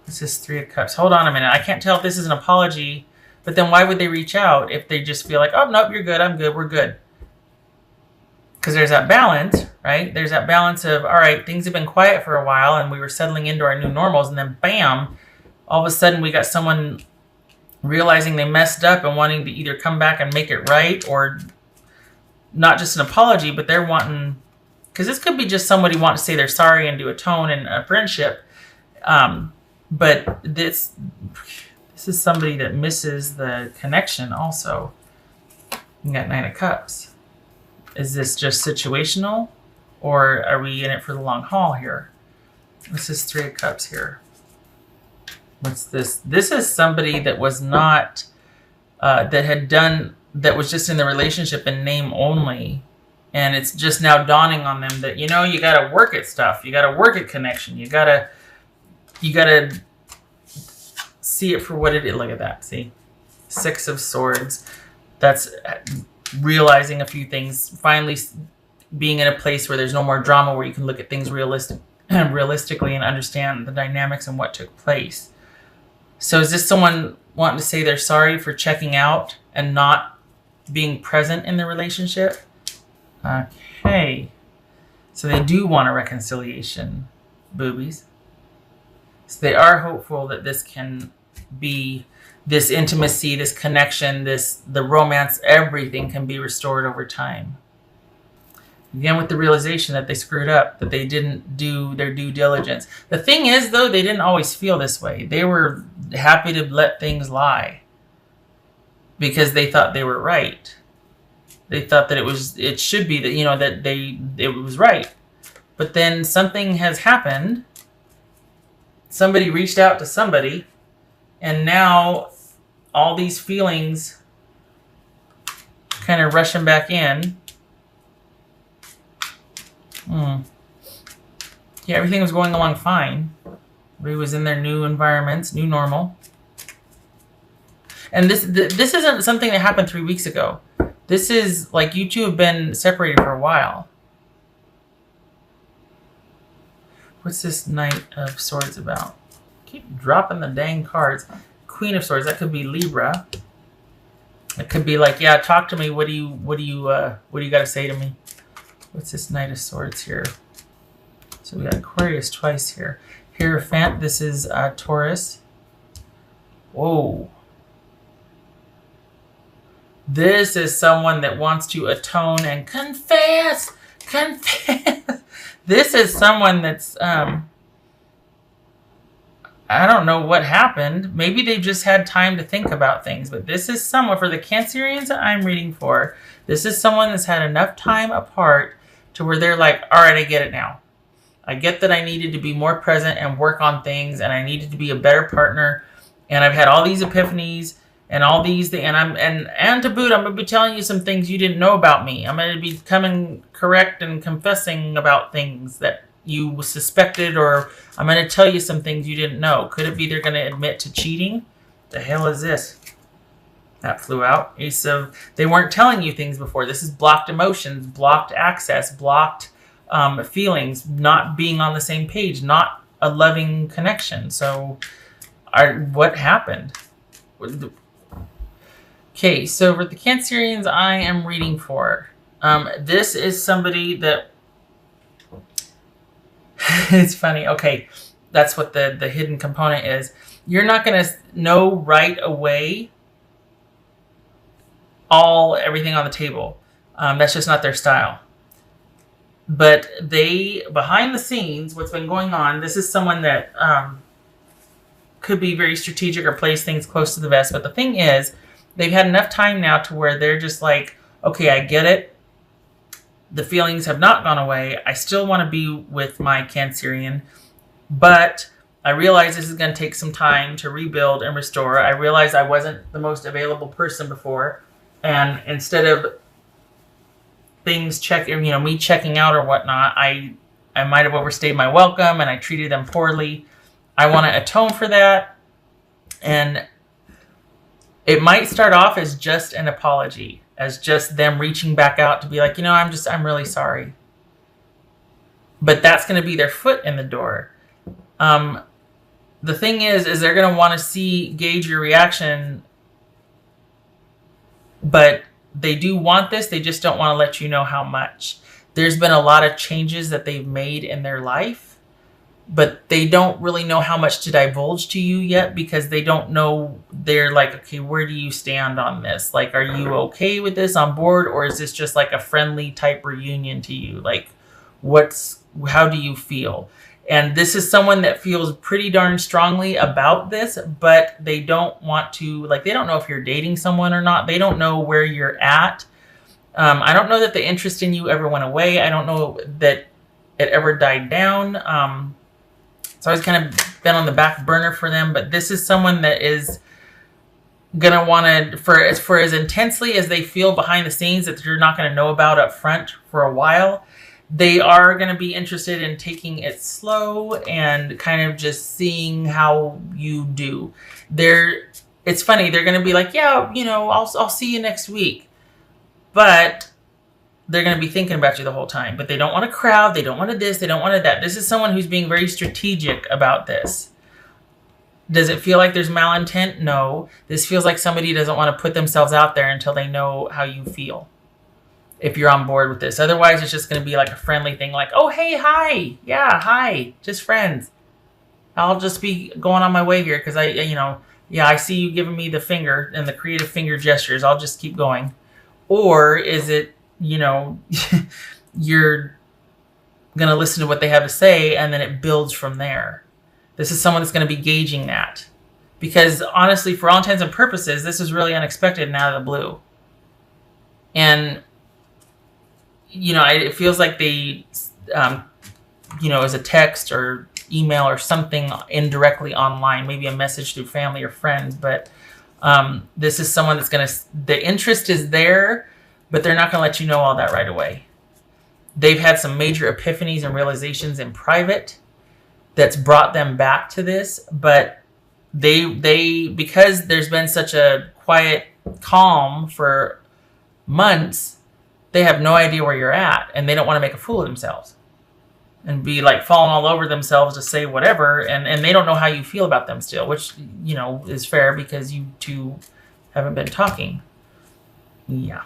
This is Three of Cups. Hold on a minute. I can't tell if this is an apology, but then why would they reach out if they just feel like, oh, nope, you're good, I'm good, we're good. Because there's that balance, right? There's that balance of, all right, things have been quiet for a while and we were settling into our new normals, and then bam, all of a sudden we got someone realizing they messed up and wanting to either come back and make it right, or not just an apology, but they're wanting, because this could be just somebody wanting to say they're sorry and to atone in a friendship. But this is somebody that misses the connection also. You got Nine of Cups. Is this just situational, or are we in it for the long haul here? This is Three of Cups here. What's this? This is somebody that was not, that was just in the relationship in name only. And it's just now dawning on them that, you got to work at stuff. You got to work at connection. You got to see it for what it is. Look at that. See? Six of Swords. That's realizing a few things. Finally being in a place where there's no more drama, where you can look at things realistically and understand the dynamics and what took place. So is this someone wanting to say they're sorry for checking out and not being present in the relationship? Okay. So they do want a reconciliation, boobies. So they are hopeful that this can be, this intimacy, this connection, the romance, everything can be restored over time. Again, with the realization that they screwed up, that they didn't do their due diligence. The thing is, though, they didn't always feel this way. They were happy to let things lie because they thought they were right. They thought that it should be that, that it was right. But then something has happened. Somebody reached out to somebody, and now all these feelings kind of rushing back in. Yeah, everything was going along fine. Everybody was in their new environments, new normal. And this isn't something that happened 3 weeks ago. This is like you two have been separated for a while. What's this Knight of Swords about? Keep dropping the dang cards. Queen of Swords, that could be Libra. It could be like, yeah, talk to me. What do you got to say to me? What's this Knight of Swords here? So we got Aquarius twice here. Hierophant, this is Taurus. Whoa. This is someone that wants to atone and confess. Confess. This is someone that's, I don't know what happened. Maybe they've just had time to think about things. But this is someone, for the Cancerians that I'm reading for, this is someone that's had enough time apart to where they're like, all right, I get it now. I get that I needed to be more present and work on things, and I needed to be a better partner. And I've had all these epiphanies and all these things. And to boot, I'm going to be telling you some things you didn't know about me. I'm going to be coming correct and confessing about things that you suspected, or I'm going to tell you some things you didn't know. Could it be they're going to admit to cheating? The hell is this? That flew out. They weren't telling you things before. This is blocked emotions, blocked access, blocked feelings, not being on the same page, not a loving connection. So what happened? Okay, so for the Cancerians I am reading for, this is somebody that, it's funny. Okay, that's what the hidden component is. You're not going to know right away everything on the table. That's just not their style. But behind the scenes, what's been going on, this is someone that could be very strategic or plays things close to the vest. But the thing is, they've had enough time now to where they're just like, okay, I get it. The feelings have not gone away. I still want to be with my Cancerian, but I realize this is going to take some time to rebuild and restore. I realize I wasn't the most available person before, and instead of things me checking out or whatnot, I might have overstayed my welcome and I treated them poorly. I want to atone for that, and it might start off as just an apology, as just them reaching back out to be like, I'm really sorry. But that's going to be their foot in the door. The thing is they're going to want to gauge your reaction, but they do want this. They just don't want to let you know how much. There's been a lot of changes that they've made in their life, but they don't really know how much to divulge to you yet, because they don't know. They're like, okay, where do you stand on this? Like, are you okay with this, on board? Or is this just like a friendly type reunion to you? Like, how do you feel? And this is someone that feels pretty darn strongly about this, but they don't want to, like, they don't know if you're dating someone or not. They don't know where you're at. I don't know that the interest in you ever went away. I don't know that it ever died down. It's always kind of been on the back burner for them, but this is someone that is gonna want to, for as intensely as they feel behind the scenes that you're not going to know about up front for a while, they are going to be interested in taking it slow and kind of just seeing how you do. It's funny, they're going to be like, yeah, I'll see you next week, but they're going to be thinking about you the whole time. But they don't want a crowd. They don't want to this. They don't want to that. This is someone who's being very strategic about this. Does it feel like there's malintent? No. This feels like somebody doesn't want to put themselves out there until they know how you feel, if you're on board with this. Otherwise, it's just going to be like a friendly thing, like, oh, hey, hi. Yeah, hi. Just friends. I'll just be going on my way here because I see you giving me the finger and the creative finger gestures. I'll just keep going. Or is it, you're going to listen to what they have to say, and then it builds from there. This is someone that's going to be gauging that. Because honestly, for all intents and purposes, this is really unexpected and out of the blue. And, it feels like they, as a text or email or something indirectly online, maybe a message through family or friends. But this is someone that's the interest is there, but they're not going to let you know all that right away. They've had some major epiphanies and realizations in private that's brought them back to this, but they because there's been such a quiet calm for months, they have no idea where you're at, and they don't want to make a fool of themselves and be like falling all over themselves to say whatever, and they don't know how you feel about them still, which is fair because you two haven't been talking. Yeah.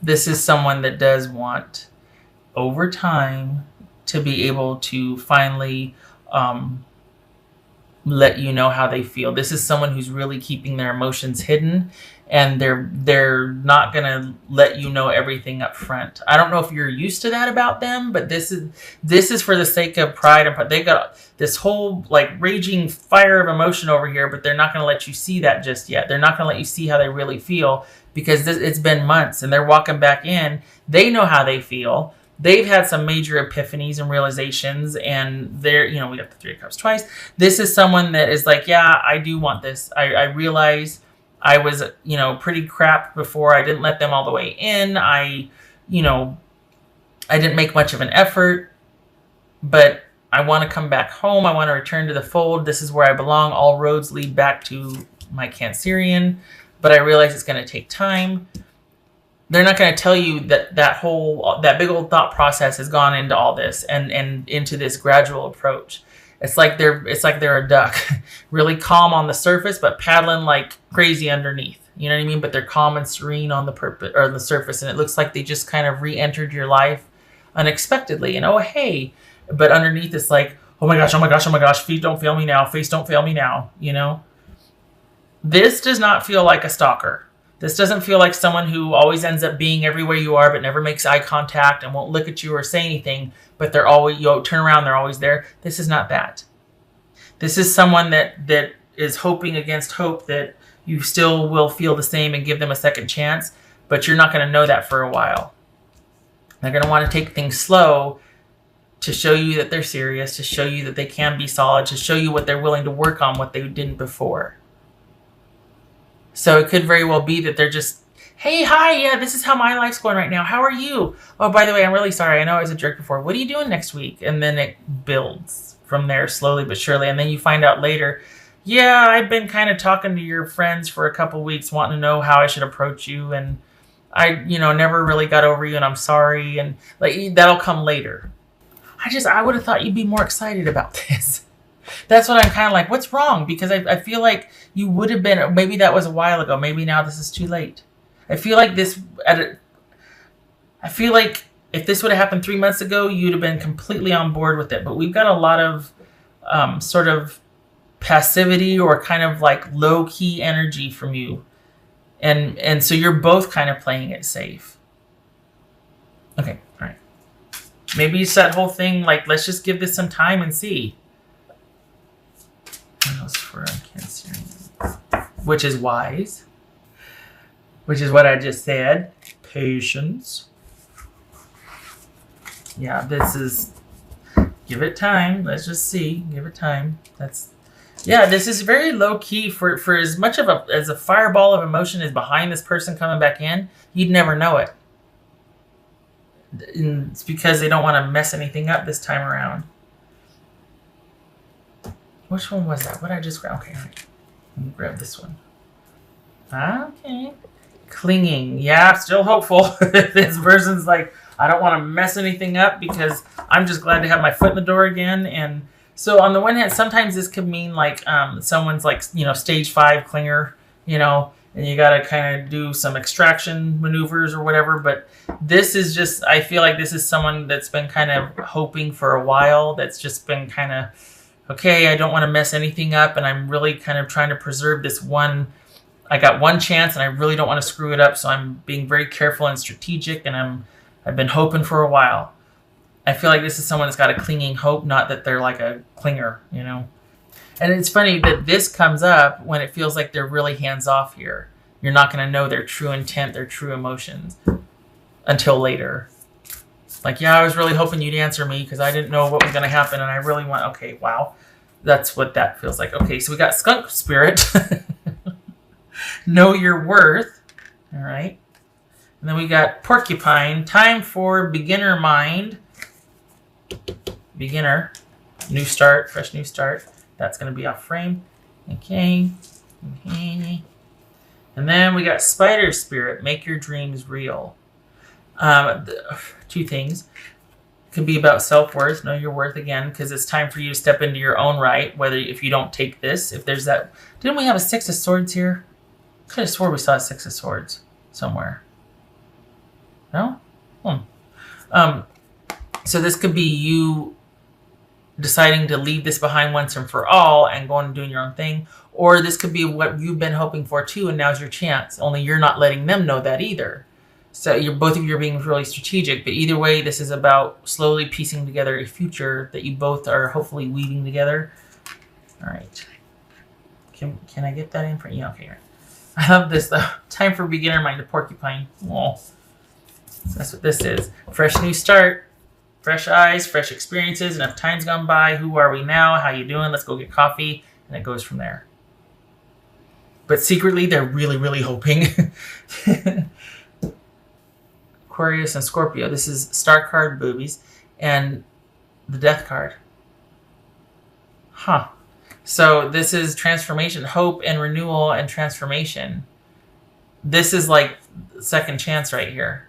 This is someone that does want, over time, to be able to finally let you know how they feel. This is someone who's really keeping their emotions hidden, and they're not going to let you know everything up front. I don't know if you're used to that about them, but this is for the sake of pride. And they got this whole like raging fire of emotion over here, but they're not going to let you see that just yet. They're not going to let you see how they really feel, because it's been months and they're walking back in. They know how they feel. They've had some major epiphanies and realizations, and we got the Three of Cups twice. This is someone that is like, yeah, I do want this. I realize I was, pretty crap before. I didn't let them all the way in. I didn't make much of an effort, but I want to come back home. I want to return to the fold. This is where I belong. All roads lead back to my Cancerian, but I realize it's going to take time. They're not going to tell you that big old thought process has gone into all this and into this gradual approach. It's like they're a duck, really calm on the surface, but paddling like crazy underneath. You know what I mean? But they're calm and serene on the surface, and it looks like they just kind of re-entered your life unexpectedly. And oh hey, but underneath it's like, oh my gosh, oh my gosh, oh my gosh, feet don't fail me now, face don't fail me now. This does not feel like a stalker. This doesn't feel like someone who always ends up being everywhere you are but never makes eye contact and won't look at you or say anything, but they're always, turn around, they're always there. This is not that. This is someone that is hoping against hope that you still will feel the same and give them a second chance, but you're not going to know that for a while. They're going to want to take things slow to show you that they're serious, to show you that they can be solid, to show you what they're willing to work on, what they didn't before. So it could very well be that they're just, hey, hi, yeah, this is how my life's going right now. How are you? Oh, by the way, I'm really sorry. I know I was a jerk before. What are you doing next week? And then it builds from there slowly but surely. And then you find out later, yeah, I've been kind of talking to your friends for a couple weeks, wanting to know how I should approach you. And I, never really got over you, and I'm sorry. And like that'll come later. I would have thought you'd be more excited about this. That's what I'm kind of like, what's wrong? Because I feel like you would have been, maybe that was a while ago. Maybe now this is too late. I feel like I feel like if this would have happened 3 months ago, you'd have been completely on board with it. But we've got a lot of sort of passivity or kind of like low key energy from you. And so you're both kind of playing it safe. Okay, all right. Maybe it's that whole thing, like, let's just give this some time and see. What else for Cancer? Which is wise. Which is what I just said. Patience. Yeah, this is... Give it time. Let's just see. Give it time. Yeah, this is very low key for as much of as a fireball of emotion is behind this person coming back in. You'd never know it. And it's because they don't want to mess anything up this time around. Which one was that? What I just grabbed? Okay, all right. Let me grab this one. Okay. Clinging. Yeah, still hopeful. This person's like, I don't want to mess anything up because I'm just glad to have my foot in the door again. And so on the one hand, sometimes this could mean like someone's like, stage 5 clinger, and you got to kind of do some extraction maneuvers or whatever. But this is just, I feel like this is someone that's been kind of hoping for a while. That's just been kind of, okay, I don't want to mess anything up. And I'm really kind of trying to preserve this one. I got one chance and I really don't want to screw it up. So I'm being very careful and strategic. And I've been hoping for a while. I feel like this is someone that's got a clinging hope, not that they're like a clinger, And it's funny that this comes up when it feels like they're really hands off here. You're not going to know their true intent, their true emotions until later. Like, yeah, I was really hoping you'd answer me because I didn't know what was going to happen. And I really want, okay, wow. That's what that feels like. Okay, so we got skunk spirit. Know your worth. All right. And then we got porcupine. Time for beginner mind. Beginner. New start. Fresh new start. That's going to be off frame. Okay. And then we got spider spirit. Make your dreams real. Two things. Could be about self-worth. Know your worth again, because it's time for you to step into your own right. Whether if you don't take this, if there's that. Didn't we have a 6 of swords here? I could have swore we saw a 6 of swords somewhere. No? So this could be you deciding to leave this behind once and for all and going and doing your own thing. Or this could be what you've been hoping for too, and now's your chance. Only you're not letting them know that either. So both of you are being really strategic. But either way, this is about slowly piecing together a future that you both are hopefully weaving together. All right. Can I get that in for you? Yeah, okay. Right. I love this though. Time for beginner mind, the porcupine. Oh, that's what this is. Fresh new start. Fresh eyes, fresh experiences. Enough time's gone by. Who are we now? How you doing? Let's go get coffee. And it goes from there. But secretly, they're really, really hoping. Aquarius and Scorpio. This is star card, boobies, and the death card. Huh. So this is transformation, hope and renewal and transformation. This is like second chance right here.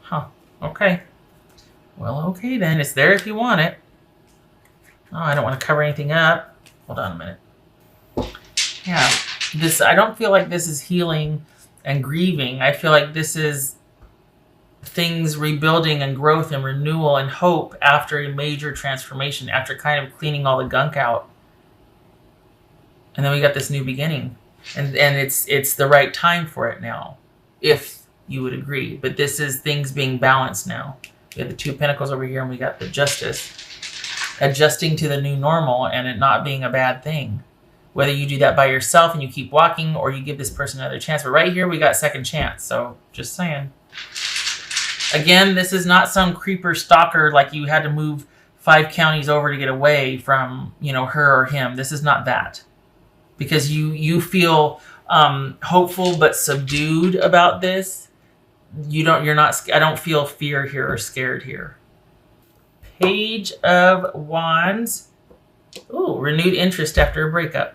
Huh. Okay. Well, okay then. It's there if you want it. Oh, I don't want to cover anything up. Hold on a minute. Yeah. I don't feel like this is healing and grieving. I feel like this is things rebuilding and growth and renewal and hope after a major transformation, after kind of cleaning all the gunk out. And then we got this new beginning. And it's the right time for it now, if you would agree. But this is things being balanced now. We have the 2 of Pentacles over here, and we got the Justice. Adjusting to the new normal and it not being a bad thing. Whether you do that by yourself and you keep walking, or you give this person another chance. But right here, we got second chance. So, just saying. Again, this is not some creeper stalker like you had to move 5 counties over to get away from, her or him. This is not that. Because you feel hopeful but subdued about this. I don't feel fear here or scared here. Page of Wands. Ooh, renewed interest after a breakup.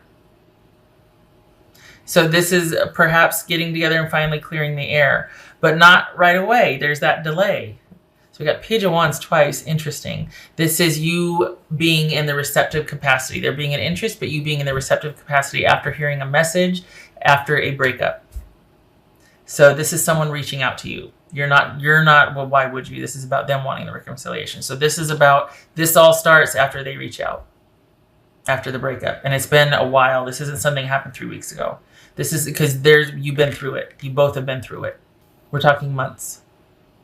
So this is perhaps getting together and finally clearing the air, but not right away. There's that delay. So we got Page of Wands twice. Interesting. This is you being in the receptive capacity. There being an interest, but you being in the receptive capacity after hearing a message, after a breakup. So this is someone reaching out to you. You're not, well, why would you? This is about them wanting the reconciliation. So this is about, this all starts after they reach out, after the breakup. And it's been a while. This isn't something that happened 3 weeks ago. This is because you've been through it. You both have been through it. We're talking months.